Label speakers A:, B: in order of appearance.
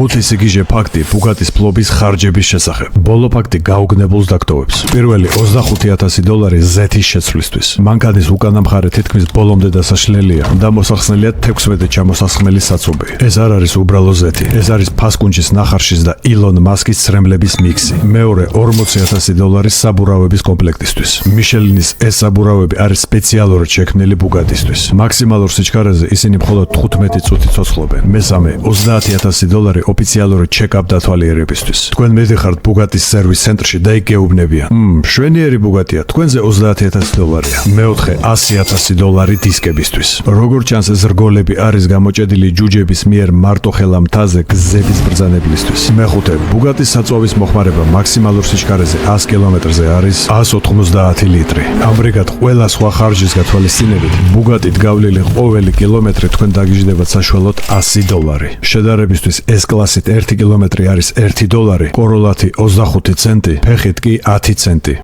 A: ხუთი სიგიჟე ფაქტი ბუგატის ფლობის ხარჯების შესახებ. ბოლო ფაქტი გაუგნებულს დაგტოვებს. პირველი $25,000 ზეთის შეცვლისთვის. მანქანის უკანა მხარე თითქმის ბოლომდე დასაშლელია და მოსახსნელია 16 ჩამოსასხმელი საწუბი. ეს არ არის უბრალო ზეთი. ეს არის ფასკუნჯის ნახარშის და ილონ მასკის ცრემლების მიქსი. მეორე $40,000 საბურავების კომპლექტისთვის. მიშელინის ეს საბურავები არის სპეციალურად შექმნილი ბუგატისთვის. მაქსიმალურ სიჩქარეზე ისინი მხოლოდ 15 წუთი ცოცხლობენ. მესამე $30,000 ოფიციალური ჩეკაპ დათვალიერებისთვის. თქვენ მიდიხართ ბუგატის სერვის ცენტრში და იქ გეუბნებიან. მშვენიერი ბუგატია, თქვენზე $30,000-ია. მეოთხე $100,000 დისკებისთვის. როგორც ჩანს, ეს რგოლები არის გამოჭედილი ჯუჯების მიერ მარტოხელა მთაზე გზების ბრძანებლისთვის. მეხუთე ბუგატის საწვავის მოხმარება მაქსიმალურ სიჩქარეზე 100 კილომეტრზე არის 190 ლიტრი. ამრიგად, ყველა სხვა ხარჯის გათვალისწინებით, ბუგატით გავლილი ყოველი კილომეტრი თქვენ დაგიჟდებათ საშუალოდ $100. შედარებისთვის ეს კლასით 1 კილომეტრი არის $1, კოროლათი 25 ცენტი, ფეხით კი 10 ცენტი.